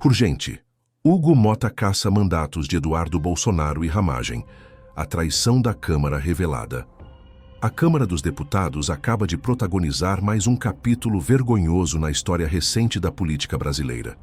Urgente. Hugo Mota caça mandatos de Eduardo Bolsonaro e Ramagem. A traição da Câmara revelada. A Câmara dos Deputados acaba de protagonizar mais um capítulo vergonhoso na história recente da política brasileira.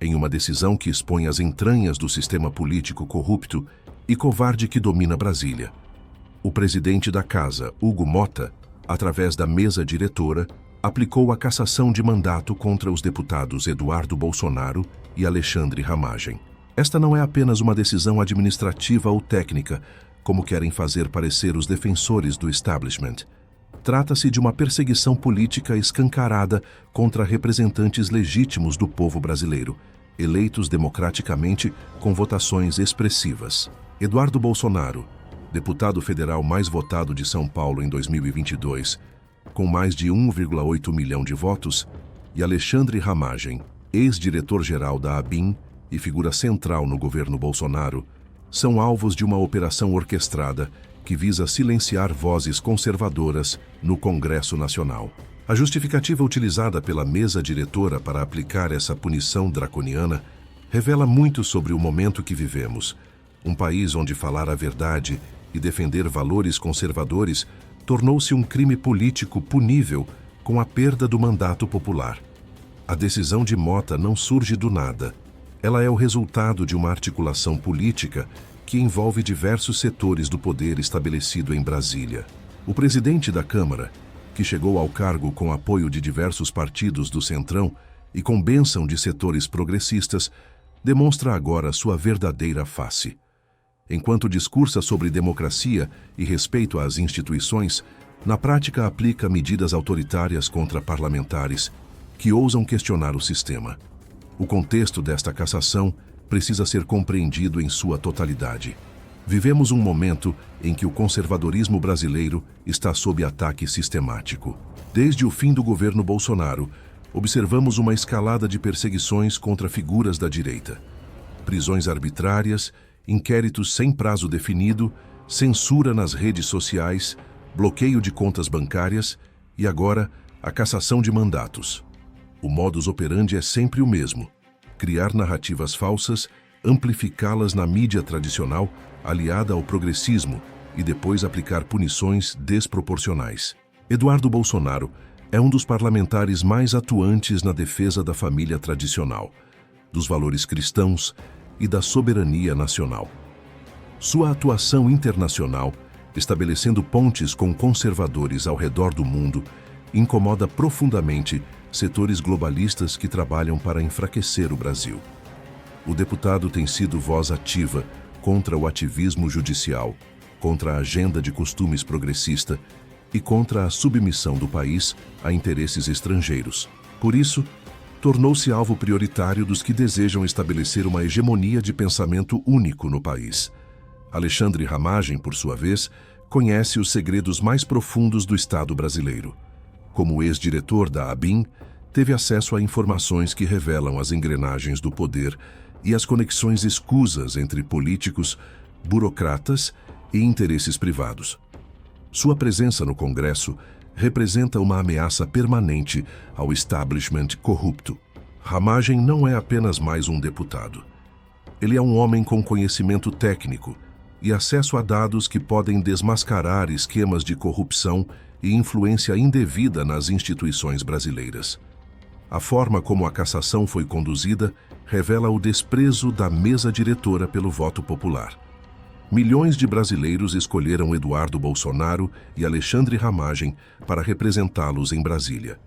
Em uma decisão que expõe as entranhas do sistema político corrupto e covarde que domina Brasília. O presidente da Casa, Hugo Mota, através da mesa diretora, aplicou a cassação de mandato contra os deputados Eduardo Bolsonaro e Alexandre Ramagem. Esta não é apenas uma decisão administrativa ou técnica, como querem fazer parecer os defensores do establishment. Trata-se de uma perseguição política escancarada contra representantes legítimos do povo brasileiro, eleitos democraticamente com votações expressivas. Eduardo Bolsonaro, deputado federal mais votado de São Paulo em 2022, com mais de 1,8 milhão de votos, e Alexandre Ramagem, ex-diretor-geral da ABIN e figura central no governo Bolsonaro, são alvos de uma operação orquestrada que visa silenciar vozes conservadoras no Congresso Nacional. A justificativa utilizada pela mesa diretora para aplicar essa punição draconiana revela muito sobre o momento que vivemos, um país onde falar a verdade e defender valores conservadores tornou-se um crime político punível com a perda do mandato popular. A decisão de Mota não surge do nada. Ela é o resultado de uma articulação política que envolve diversos setores do poder estabelecido em Brasília. O presidente da Câmara, que chegou ao cargo com apoio de diversos partidos do Centrão e com bênção de setores progressistas, demonstra agora sua verdadeira face. Enquanto discursa sobre democracia e respeito às instituições, na prática aplica medidas autoritárias contra parlamentares que ousam questionar o sistema. O contexto desta cassação precisa ser compreendido em sua totalidade. Vivemos um momento em que o conservadorismo brasileiro está sob ataque sistemático. Desde o fim do governo Bolsonaro, observamos uma escalada de perseguições contra figuras da direita. Prisões arbitrárias, inquéritos sem prazo definido, censura nas redes sociais, bloqueio de contas bancárias e agora a cassação de mandatos. O modus operandi é sempre o mesmo: criar narrativas falsas, amplificá-las na mídia tradicional, aliada ao progressismo, e depois aplicar punições desproporcionais. Eduardo Bolsonaro é um dos parlamentares mais atuantes na defesa da família tradicional, dos valores cristãos e da soberania nacional. Sua atuação internacional, estabelecendo pontes com conservadores ao redor do mundo, incomoda profundamente setores globalistas que trabalham para enfraquecer o Brasil. O deputado tem sido voz ativa contra o ativismo judicial, contra a agenda de costumes progressista e contra a submissão do país a interesses estrangeiros. Por isso, tornou-se alvo prioritário dos que desejam estabelecer uma hegemonia de pensamento único no país. Alexandre Ramagem, por sua vez, conhece os segredos mais profundos do Estado brasileiro. Como ex-diretor da ABIN, teve acesso a informações que revelam as engrenagens do poder e as conexões escusas entre políticos, burocratas e interesses privados. Sua presença no Congresso representa uma ameaça permanente ao establishment corrupto. Ramagem não é apenas mais um deputado. Ele é um homem com conhecimento técnico e acesso a dados que podem desmascarar esquemas de corrupção e influência indevida nas instituições brasileiras. A forma como a cassação foi conduzida revela o desprezo da mesa diretora pelo voto popular. Milhões de brasileiros escolheram Eduardo Bolsonaro e Alexandre Ramagem para representá-los em Brasília.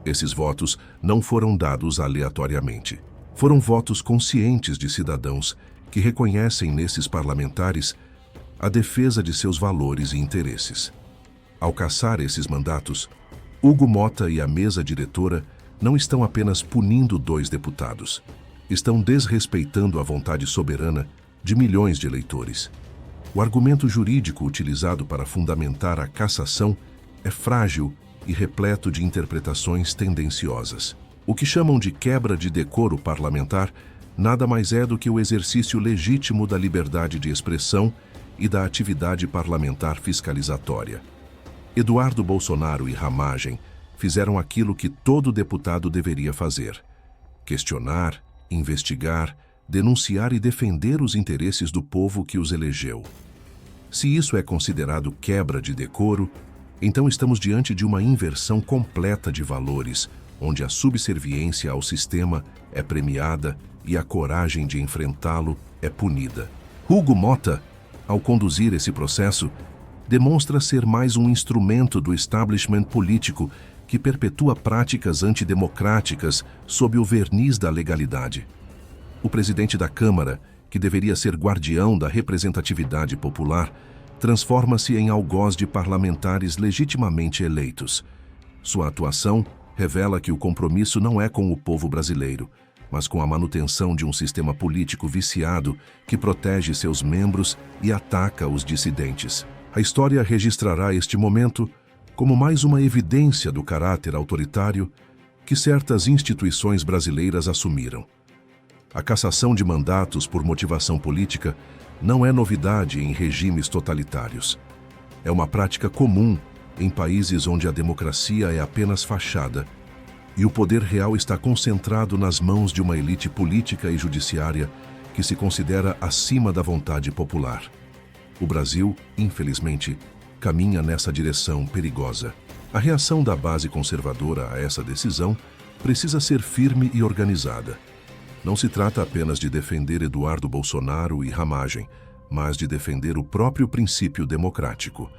Esses votos não foram dados aleatoriamente. Foram votos conscientes de cidadãos que reconhecem nesses parlamentares a defesa de seus valores e interesses. Ao cassar esses mandatos, Hugo Mota e a mesa diretora não estão apenas punindo 2 deputados, estão desrespeitando a vontade soberana de milhões de eleitores. O argumento jurídico utilizado para fundamentar a cassação é frágil e repleto de interpretações tendenciosas. O que chamam de quebra de decoro parlamentar nada mais é do que o exercício legítimo da liberdade de expressão e da atividade parlamentar fiscalizatória. Eduardo Bolsonaro e Ramagem fizeram aquilo que todo deputado deveria fazer: questionar, investigar, denunciar e defender os interesses do povo que os elegeu. Se isso é considerado quebra de decoro, então estamos diante de uma inversão completa de valores, onde a subserviência ao sistema é premiada e a coragem de enfrentá-lo é punida. Hugo Motta, ao conduzir esse processo, demonstra ser mais um instrumento do establishment político que perpetua práticas antidemocráticas sob o verniz da legalidade. O presidente da Câmara, que deveria ser guardião da representatividade popular, transforma-se em algoz de parlamentares legitimamente eleitos. Sua atuação revela que o compromisso não é com o povo brasileiro, mas com a manutenção de um sistema político viciado que protege seus membros e ataca os dissidentes. A história registrará este momento como mais uma evidência do caráter autoritário que certas instituições brasileiras assumiram. A cassação de mandatos por motivação política não é novidade em regimes totalitários. É uma prática comum em países onde a democracia é apenas fachada e o poder real está concentrado nas mãos de uma elite política e judiciária que se considera acima da vontade popular. O Brasil, infelizmente, caminha nessa direção perigosa. A reação da base conservadora a essa decisão precisa ser firme e organizada. Não se trata apenas de defender Eduardo Bolsonaro e Ramagem, mas de defender o próprio princípio democrático.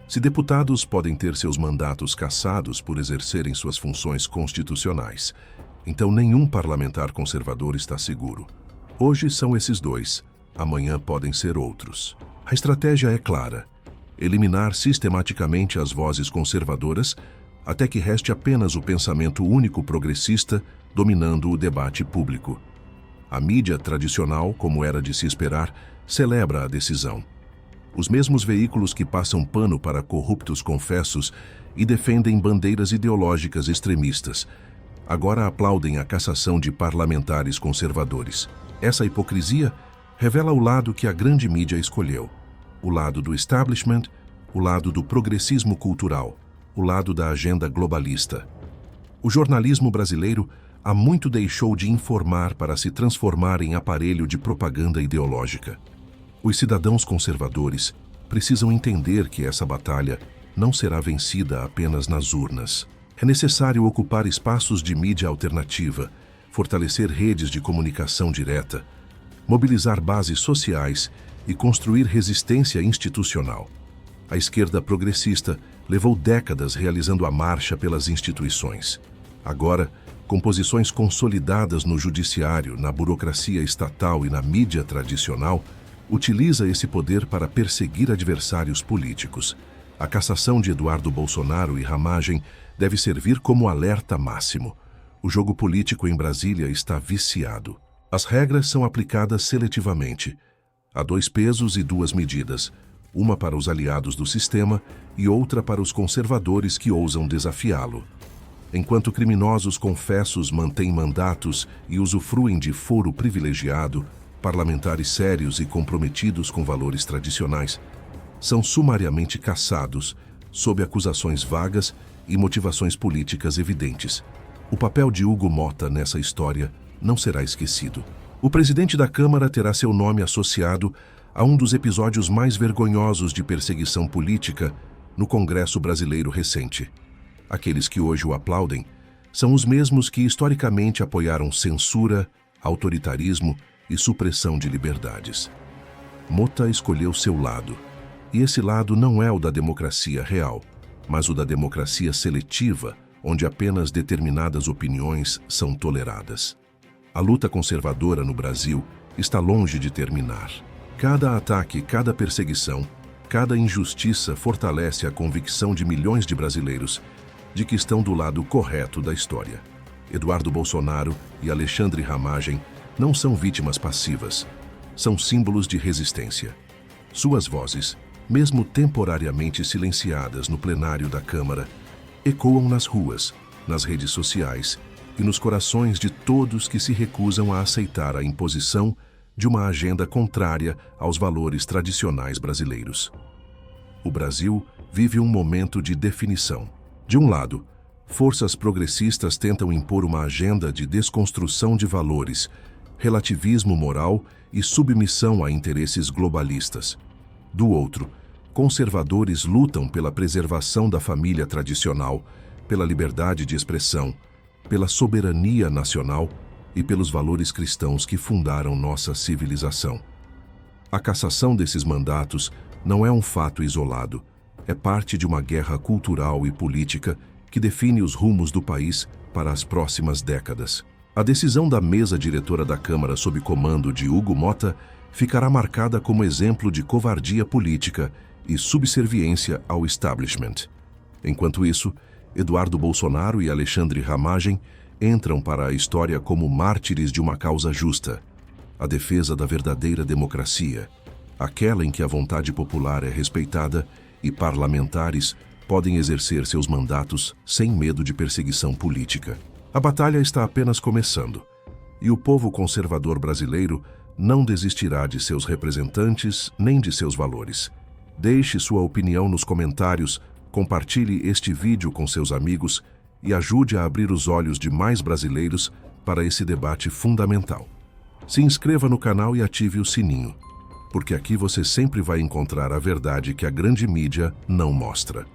Se deputados podem ter seus mandatos cassados por exercerem suas funções constitucionais, então nenhum parlamentar conservador está seguro. Hoje são esses dois, amanhã podem ser outros. A estratégia é clara: eliminar sistematicamente as vozes conservadoras até que reste apenas o pensamento único progressista dominando o debate público. A mídia tradicional, como era de se esperar, celebra a decisão. Os mesmos veículos que passam pano para corruptos confessos e defendem bandeiras ideológicas extremistas, agora aplaudem a cassação de parlamentares conservadores. Essa hipocrisia revela o lado que a grande mídia escolheu: o lado do establishment, o lado do progressismo cultural, o lado da agenda globalista. O jornalismo brasileiro há muito deixou de informar para se transformar em aparelho de propaganda ideológica. Os cidadãos conservadores precisam entender que essa batalha não será vencida apenas nas urnas. É necessário ocupar espaços de mídia alternativa, fortalecer redes de comunicação direta, mobilizar bases sociais e construir resistência institucional. A esquerda progressista levou décadas realizando a marcha pelas instituições. Agora, com posições consolidadas no judiciário, na burocracia estatal e na mídia tradicional, utiliza esse poder para perseguir adversários políticos. A cassação de Eduardo Bolsonaro e Ramagem deve servir como alerta máximo. O jogo político em Brasília está viciado. As regras são aplicadas seletivamente. Há 2 pesos e 2 medidas, uma para os aliados do sistema e outra para os conservadores que ousam desafiá-lo. Enquanto criminosos confessos mantêm mandatos e usufruem de foro privilegiado, parlamentares sérios e comprometidos com valores tradicionais são sumariamente cassados sob acusações vagas e motivações políticas evidentes. O papel de Hugo Motta nessa história não será esquecido. O presidente da Câmara terá seu nome associado a um dos episódios mais vergonhosos de perseguição política no Congresso brasileiro recente. Aqueles que hoje o aplaudem são os mesmos que historicamente apoiaram censura, autoritarismo e supressão de liberdades. Motta escolheu seu lado, e esse lado não é o da democracia real, mas o da democracia seletiva, onde apenas determinadas opiniões são toleradas. A luta conservadora no Brasil está longe de terminar. Cada ataque, cada perseguição, cada injustiça fortalece a convicção de milhões de brasileiros de que estão do lado correto da história. Eduardo Bolsonaro e Alexandre Ramagem não são vítimas passivas, são símbolos de resistência. Suas vozes, mesmo temporariamente silenciadas no plenário da Câmara, ecoam nas ruas, nas redes sociais e nos corações de todos que se recusam a aceitar a imposição de uma agenda contrária aos valores tradicionais brasileiros. O Brasil vive um momento de definição. De um lado, forças progressistas tentam impor uma agenda de desconstrução de valores relativismo moral e submissão a interesses globalistas. Do outro, conservadores lutam pela preservação da família tradicional, pela liberdade de expressão, pela soberania nacional e pelos valores cristãos que fundaram nossa civilização. A cassação desses mandatos não é um fato isolado, é parte de uma guerra cultural e política que define os rumos do país para as próximas décadas. A decisão da mesa diretora da Câmara sob comando de Hugo Motta ficará marcada como exemplo de covardia política e subserviência ao establishment. Enquanto isso, Eduardo Bolsonaro e Alexandre Ramagem entram para a história como mártires de uma causa justa, a defesa da verdadeira democracia, aquela em que a vontade popular é respeitada e parlamentares podem exercer seus mandatos sem medo de perseguição política. A batalha está apenas começando, e o povo conservador brasileiro não desistirá de seus representantes nem de seus valores. Deixe sua opinião nos comentários, compartilhe este vídeo com seus amigos e ajude a abrir os olhos de mais brasileiros para esse debate fundamental. Se inscreva no canal e ative o sininho, porque aqui você sempre vai encontrar a verdade que a grande mídia não mostra.